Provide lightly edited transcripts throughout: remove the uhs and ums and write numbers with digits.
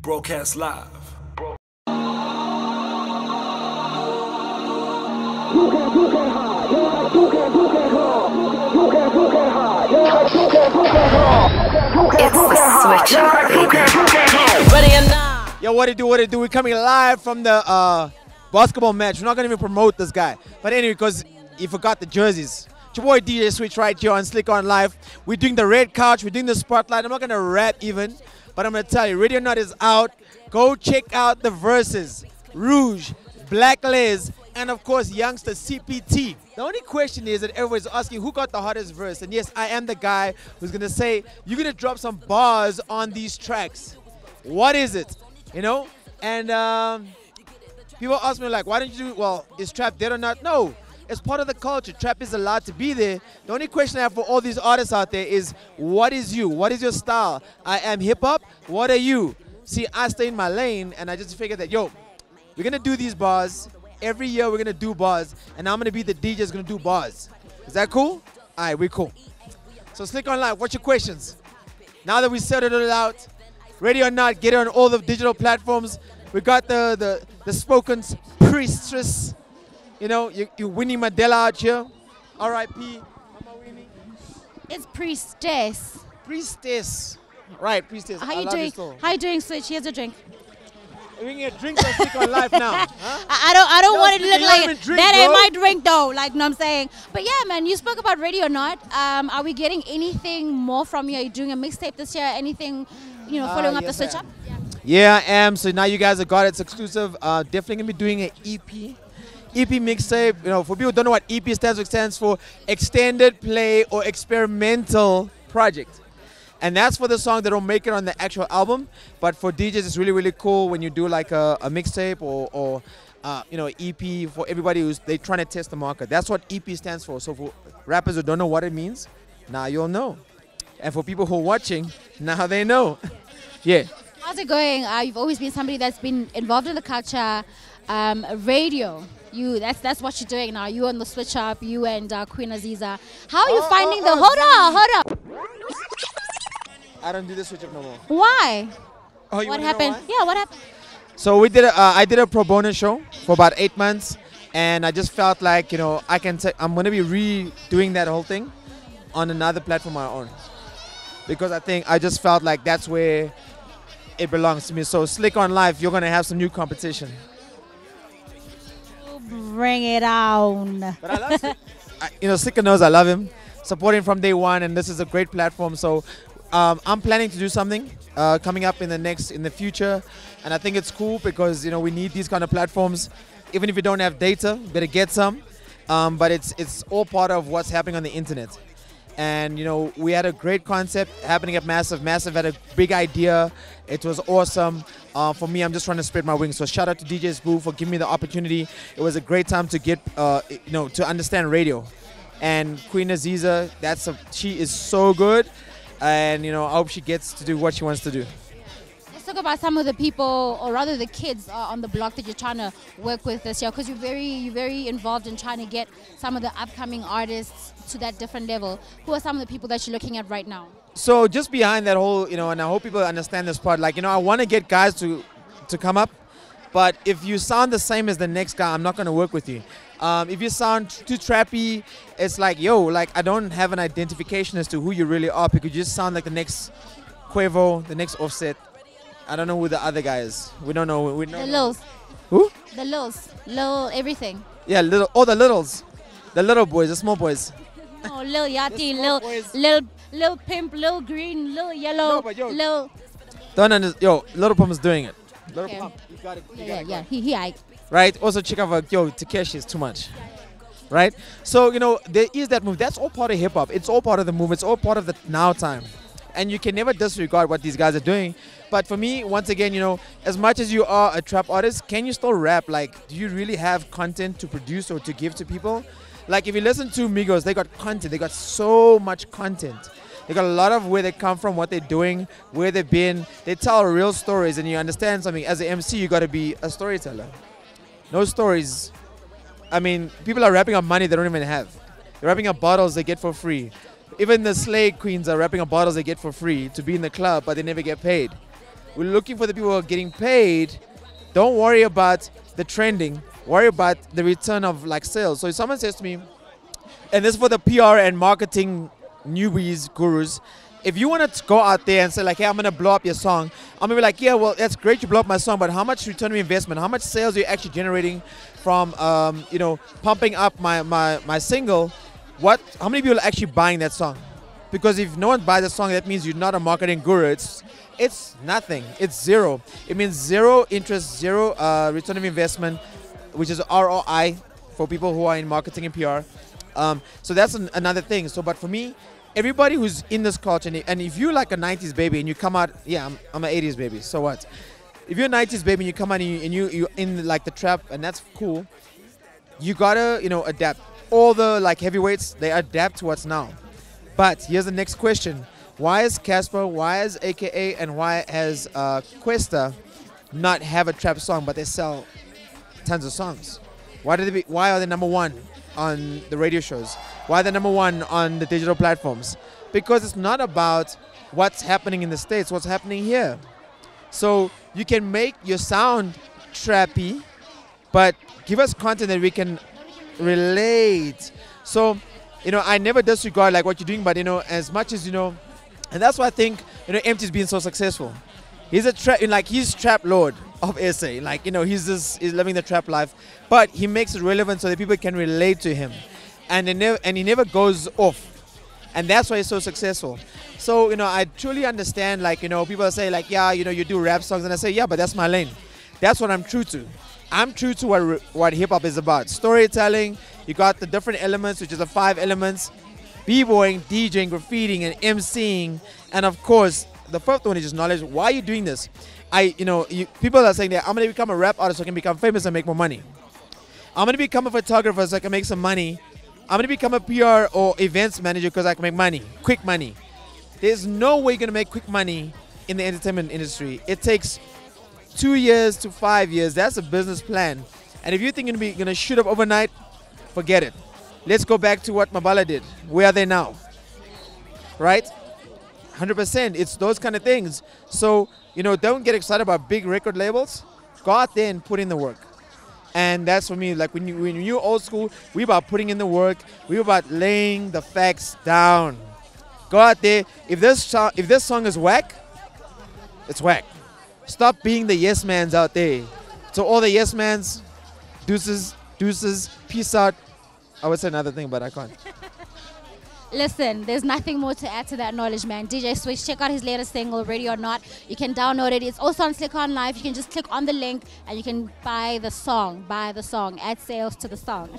Broadcast live. It's the Switch Up, baby. Ready or not? Yo, what it do? We're coming live from the basketball match. We're not gonna even promote this guy, but anyway, because you forgot the jerseys. It's your boy DJ Switch right here on Slick On Live. We're doing the red couch. We're doing the spotlight. I'm not gonna rap even, but I'm gonna tell you, Radio Nut is out. Go check out the verses. Rouge, Black Les, and of course, youngster CPT. The only question is that everyone's asking who got the hottest verse. And yes, I am the guy who's going to say, you're going to drop some bars on these tracks. What is it? You know? And people ask me like, why don't you do, well, is trap dead or not? No, it's part of the culture. Trap is allowed to be there. The only question I have for all these artists out there is, what is you? What is your style? I am hip hop. What are you? See, I stay in my lane and I just figured that, yo, we're going to do these bars. Every year we're going to do bars, and I'm going to be the DJ that's going to do bars. Is that cool? All right, we're cool. So Slick On Live, what's your questions? Now that we settled it out, ready or not, get it on all the digital platforms. We got the spoken priestess. You know, you're Winnie Mandela out here. R.I.P. Mama Winnie. It's priestess. Priestess. Right, priestess. How you doing? How you doing, Switch? Here's a drink. We can get drinks on Slick On Live now. Huh? I don't want it to look like it. Drink, That bro. ain't my drink though. Like, know what I'm saying. But yeah, man, you spoke about Radio Not. Are we getting anything more from you? Are you doing a mixtape this year? Anything, you know, following up the yes, Switch I Up? am. Yeah, I am. So now you guys have got it. It's exclusive. Definitely gonna be doing an EP mixtape. You know, for people who don't know what EP stands for, it stands for Extended Play or Experimental Project. And that's for the song that don't make it on the actual album. But for DJs, it's really, really cool when you do like a mixtape or you know, EP for everybody who's they trying to test the market. That's what EP stands for. So for rappers who don't know what it means, now you'll know. And for people who are watching, now they know. Yeah. How's it going? You've always been somebody that's been involved in the culture, radio. That's what you're doing now. You on the Switch Up, you and Queen Aziza. How are you finding the? Hold up. I don't do the Switch Up no more. Why? Oh, you What wanna know happened? why? Yeah, what happened? So we did. I did a pro bono show for about 8 months, and I just felt like, you know, I'm gonna be redoing that whole thing on another platform of my own, because I just felt like that's where it belongs to me. So Slick On Live, you're gonna have some new competition. Bring it on. But I love Slick. You know, Slicker knows I love him. Supporting from day one, and this is a great platform. So I'm planning to do something coming up in the future, and I think it's cool because, you know, we need these kind of platforms. Even if you don't have data, you better get some. But it's all part of what's happening on the internet. And, you know, we had a great concept happening at Massive. Massive had a big idea. It was awesome. For me, I'm just trying to spread my wings. So shout out to DJ Spoo for giving me the opportunity. It was a great time to get, you know, to understand radio. And Queen Aziza, she is so good. And, you know, I hope she gets to do what she wants to do. Let's talk about some of the people, or rather the kids on the block that you're trying to work with this year, because you're very involved in trying to get some of the upcoming artists to that different level. Who are some of the people that you're looking at right now? So just behind that whole, you know, and I hope people understand this part, like, you know, I want to get guys to come up, but if you sound the same as the next guy, I'm not going to work with you. If you sound too trappy, it's like, yo, like, I don't have an identification as to who you really are, because you just sound like the next Quavo, the next Offset. I don't know who the other guy is. We don't know. The Lils. Who? The Lils. Lil everything. Yeah, the littles. The little boys, the small boys. Oh, Lil Yachty, small boys. Lil Pimp, Lil Green, Lil Yellow, No, but yo, Lil... Yo, Little Pump is doing it. Little Okay. Pump, you got it. Yeah. He I. Right? Also check out, yo, Takeshi is too much. Right? So, you know, there is that move. That's all part of hip-hop. It's all part of the move. It's all part of the now time. And you can never disregard what these guys are doing. But for me, once again, you know, as much as you are a trap artist, can you still rap? Like, do you really have content to produce or to give to people? Like, if you listen to Migos, they got content. They got so much content. They got a lot of where they come from, what they're doing, where they've been. They tell real stories, and you understand something. As an MC, you got to be a storyteller. No stories. I mean, people are wrapping up money they don't even have. They're wrapping up bottles they get for free. Even the slay queens are wrapping up bottles they get for free to be in the club, but they never get paid. We're looking for the people who are getting paid. Don't worry about the trending. Worry about the return of like sales. So if someone says to me, and this is for the PR and marketing newbies, gurus, if you want to go out there and say like, hey, I'm going to blow up your song, I'm going to be like, yeah, well, that's great you blow up my song, but how much return of investment, how much sales are you actually generating from, pumping up my single? How many people are actually buying that song? Because if no one buys the song, that means you're not a marketing guru. It's nothing. It's zero. It means zero interest, zero return of investment, which is ROI for people who are in marketing and PR. So that's another thing. So, but for me, everybody who's in this culture, and if you're like a 90s baby and you come out, yeah, I'm an 80s baby, so what? If you're a 90s baby and you come out and you're in like the trap, and that's cool, you gotta, adapt. All the like heavyweights, they adapt to what's now. But here's the next question. Why is Casper, why is AKA, and why has Questa not have a trap song, but they sell tons of songs? Why are they number one on the radio shows? Why are they number one on the digital platforms? Because it's not about what's happening in the States, what's happening here. So you can make your sound trappy, but give us content that we can relate. So, I never disregard like what you're doing, but as much as and that's why I think Empty's been so successful. He's he's trap lord of SA. Like he's living the trap life, but he makes it relevant so that people can relate to him, and he never goes off, and that's why he's so successful. So I truly understand people say like, yeah, you do rap songs, and I say, yeah, but that's my lane. That's what I'm true to. I'm true to what hip hop is about. Storytelling. You got the different elements, which is the 5 elements: b-boying, DJing, graffitiing, and MCing, and of course the 5th one is just knowledge. Why are you doing this? People are saying that I'm going to become a rap artist so I can become famous and make more money. I'm going to become a photographer so I can make some money. I'm going to become a PR or events manager because I can make money, quick money. There's no way you're going to make quick money in the entertainment industry. It takes 2 years to 5 years. That's a business plan. And if you think you're going to shoot up overnight, forget it. Let's go back to what Mabala did. Where are they now? Right? 100%. It's those kind of things. So, don't get excited about big record labels. Go out there and put in the work. And that's for me. Like when you're old school, we about putting in the work. We about laying the facts down. Go out there. If this song is whack, it's whack. Stop being the yes mans out there. So all the yes mans, deuces, peace out. I would say another thing, but I can't. Listen, there's nothing more to add to that knowledge, man. DJ Switch, check out his latest single, Ready or Not. You can download it. It's also on Slick On Live. You can just click on the link and you can buy the song. Add sales to the song.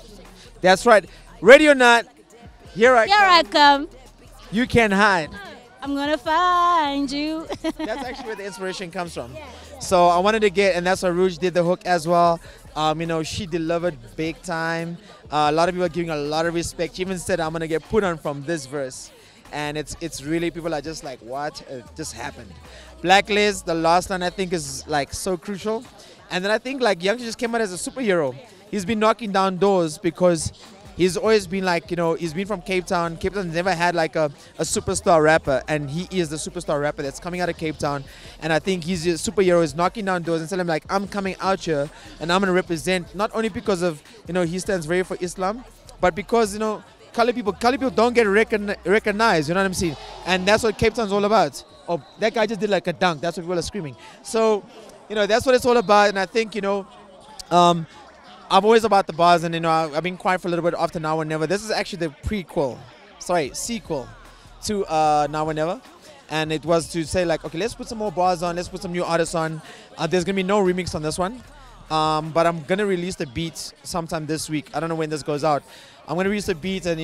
That's right. Ready or Not, here I come. You can hide. I'm going to find you. That's actually where the inspiration comes from. So I wanted to get, and that's why Rouge did the hook as well. She delivered big time. A lot of people are giving a lot of respect. She even said, I'm going to get put on from this verse. And it's really, people are just like, what? It just happened. Blacklist, the last line I think is like so crucial. And then I think like Youngster just came out as a superhero. He's been knocking down doors because he's always been like, he's been from Cape Town. Cape Town's never had like a superstar rapper, and he is the superstar rapper that's coming out of Cape Town. And I think he's a superhero, is knocking down doors and telling him like, I'm coming out here and I'm going to represent, not only because of, he stands very for Islam, but because, colored people don't get recognized, you know what I'm saying? And that's what Cape Town's all about. Oh, that guy just did like a dunk. That's what people are screaming. So, that's what it's all about. And I think, I'm always about the bars, and I've been quiet for a little bit after Now or Never. This is actually the sequel to Now or Never, and it was to say like, okay, let's put some more bars on, let's put some new artists on. There's gonna be no remix on this one, but I'm gonna release the beat sometime this week. I don't know when this goes out. I'm gonna release the beat, and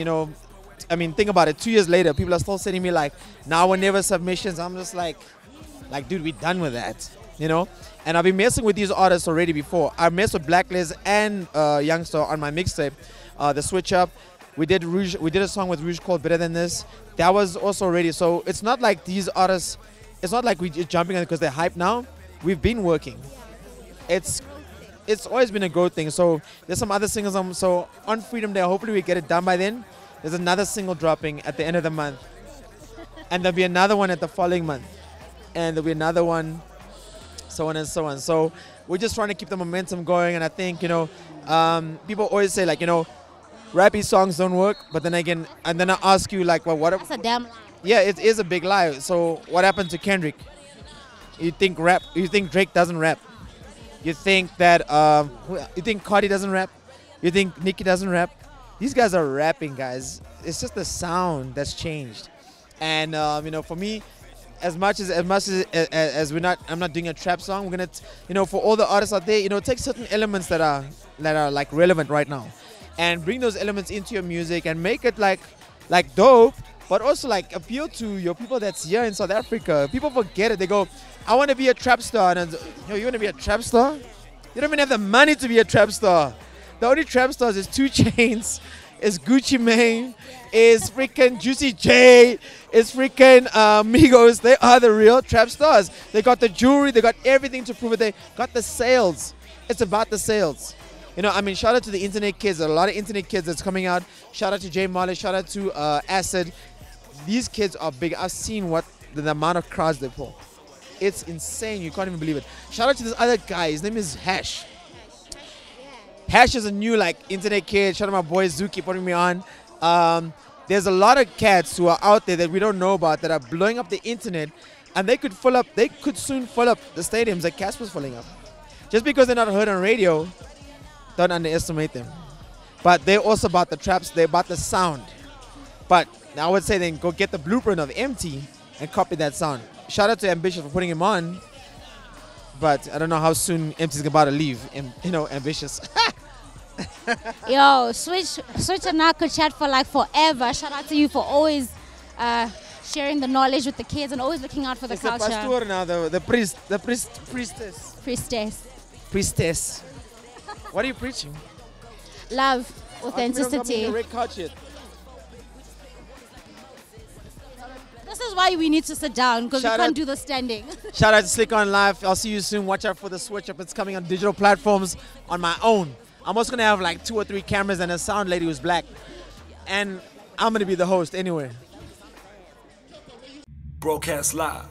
think about it. 2 years later, people are still sending me like Now or Never submissions. I'm just like, dude, we're done with that. And I've been messing with these artists already before. I messed with Blacklist and Youngster on my mixtape, the Switch Up. We did a song with Rouge called Better Than This. That was also already. So it's not like these artists, it's not like we're just jumping on it because they're hyped now. We've been working. It's always been a growth thing. So there's some other singles. So on Freedom Day, hopefully we get it done by then. There's another single dropping at the end of the month. And there'll be another one at the following month. And there'll be another one so on and so on. So we're just trying to keep the momentum going. And I think, people always say, like, rappy songs don't work. But then again, and then I ask you, like, well, what? That's a damn lie. Yeah, it is a big lie. So what happened to Kendrick? You think Drake doesn't rap? You think that you think Cardi doesn't rap? You think Nicki doesn't rap? These guys are rapping, guys. It's just the sound that's changed. And for me, as much as I'm not doing a trap song, we're gonna for all the artists out there, take certain elements that are like relevant right now, and bring those elements into your music and make it like dope, but also like appeal to your people that's here in South Africa. People forget it. They go, I want to be a trap star. And you want to be a trap star? You don't even have the money to be a trap star. The only trap stars is 2 Chainz, is Gucci Mane, is freaking Juicy J, is freaking Migos. They are the real trap stars. They got the jewelry. They got everything to prove it. They got the sales. It's about the sales. Shout out to the internet kids. There are a lot of internet kids that's coming out. Shout out to Jay Marley. Shout out to Acid. These kids are big. I've seen the amount of crowds they pull. It's insane. You can't even believe it. Shout out to this other guy. His name is Hash. Hash is a new internet kid. Shout out to my boy Zuki putting me on. There's a lot of cats who are out there that we don't know about that are blowing up the internet, and they could soon fill up the stadiums like Casper's filling up. Just because they're not heard on radio, don't underestimate them. But they're also about the traps. They're about the sound. But I would say then go get the blueprint of Empty and copy that sound. Shout out to Ambitious for putting him on. But I don't know how soon Empty's about to leave. Ambitious. Yo, Switch and I could chat for forever. Shout out to you for always sharing the knowledge with the kids and always looking out for the it's culture. The pastor now, the priestess. What are you preaching? Love, authenticity. This is why we need to sit down, because we can't do the standing. Shout out to Slick On Live. I'll see you soon. Watch out for the switch up. It's coming on digital platforms on my own. I'm also going to have 2 or 3 cameras and a sound lady who's black. And I'm going to be the host anyway. Broadcast live